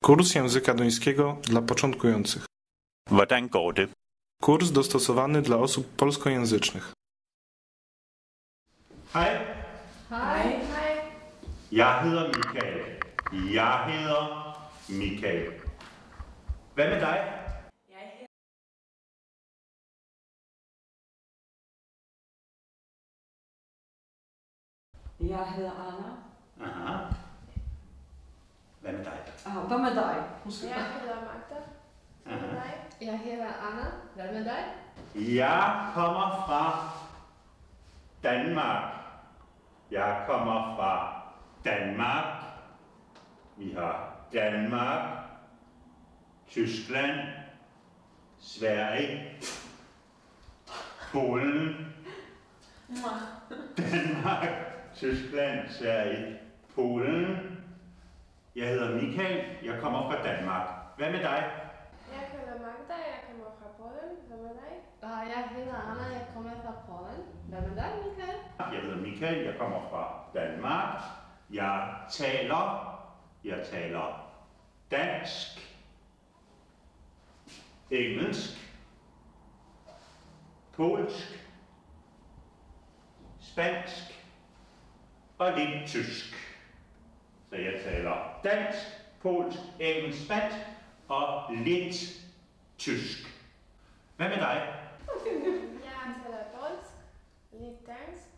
Kurs języka duńskiego dla początkujących. Hvordan går det? Kurs dostosowany dla osób polskojęzycznych. Hej. Hej. Hej. Jeg hedder Michael. Jeg hedder Michael. Hvad med dig? Jeg hedder Anna. Aha. Hvad med dig? Hvad med dig? Jeg hedder Magda. Hvad med dig? Jeg hedder Anna. Hvad med dig? Jeg kommer fra Danmark. Jeg kommer fra Danmark. Vi har Danmark, Tyskland, Sverige, Polen, Danmark, Tyskland, Sverige, Polen. Jeg hedder Michael. Jeg kommer fra Danmark. Hvad med dig? Jeg hedder Magda. Jeg kommer fra Polen. Hvad med dig? Jeg hedder Anna. Jeg kommer fra Polen. Hvad med dig, Michael? Jeg hedder Michael. Jeg kommer fra Danmark. Jeg taler dansk, engelsk, polsk, spansk og lidt tysk. Så jeg taler dansk, polsk, engelsk, spansk og lidt tysk. Hvad med dig? Jeg taler polsk, lidt dansk,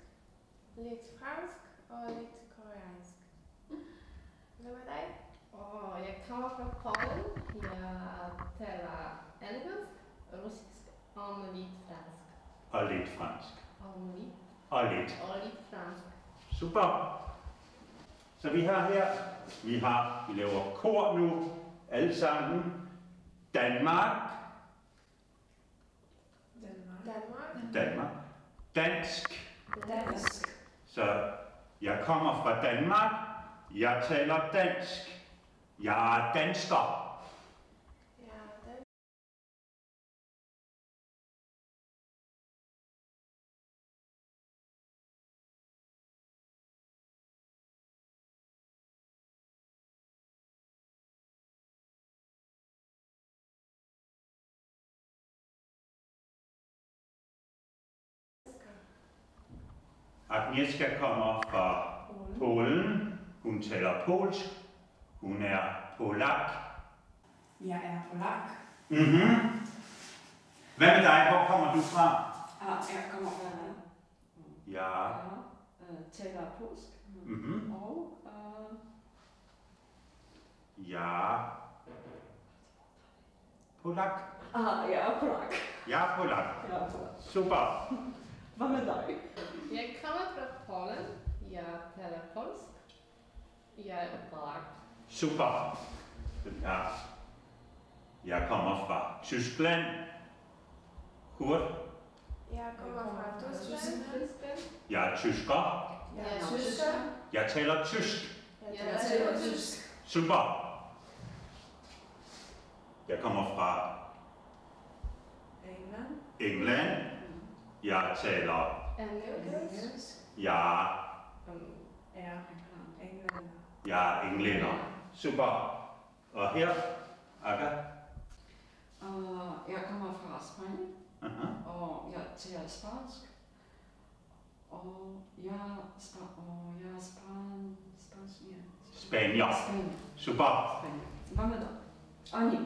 lidt fransk og lidt koreansk. Hvad med dig? Jeg kommer fra Polen. Jeg taler engelsk, russisk og lidt fransk. Og lidt fransk. Og Og lidt. fransk. Super. Så vi laver kor nu, alle sammen. Danmark. Danmark. Dansk. Så jeg kommer fra Danmark. Jeg taler dansk. Jeg er dansker. Ja, den. Agnieszka kommer fra Polen. Hun taler polsk. Hun er polak. Jeg er polak. Mhm. Hvad med dig? Hvor kommer du fra? Jeg kommer fra Ja. taler polsk. Mhm. Og Ja. Polak. jeg er polak. Jeg er polak. Jeg er polak. Super. Hvad med dig? Jeg kommer fra Polen. Jeg taler polsk. Jeg er polak. Super. Ja. Jeg kommer fra Tyskland. Kurt. Jeg kommer fra Tyskland. Jeg er tysker. Jeg er tysker. Jeg taler tysk. Jeg taler tysk. Super. Jeg kommer fra England. Jeg taler. Engelsk. Jeg er englænder. Super. Og her, Aga. Jeg kommer fra Spanien. Aha. Og jeg taler spansk. Og jeg er Spanier. Spanien. Super. Hvad med dig? Nej.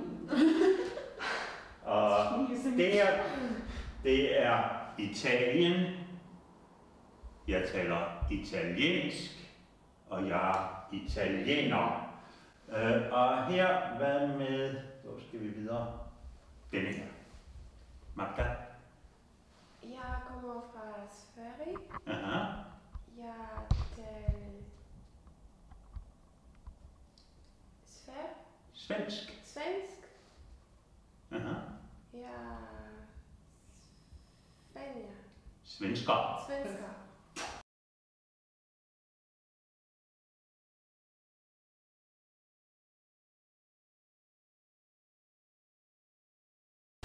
Og det er Italien. Jeg taler italiensk, og jeg er italiener. Og her, hvad med, hvor skal vi videre? Denne her. Magda. Jeg kommer fra Sverige. Aha. Jeg taler Svensk. svensk. Aha. Jeg er spanier. Svensker. Svensker.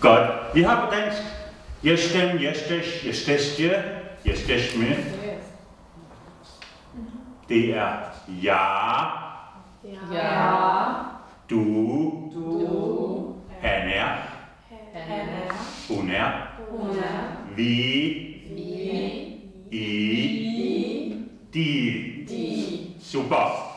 Godt. Vi har på dansk. Jestem, jesteś, jesteście, jesteśmy. Det er jeg, Ja. du, Han er. Hun er. Hun er. Vi. Vi. I. De. De. Super.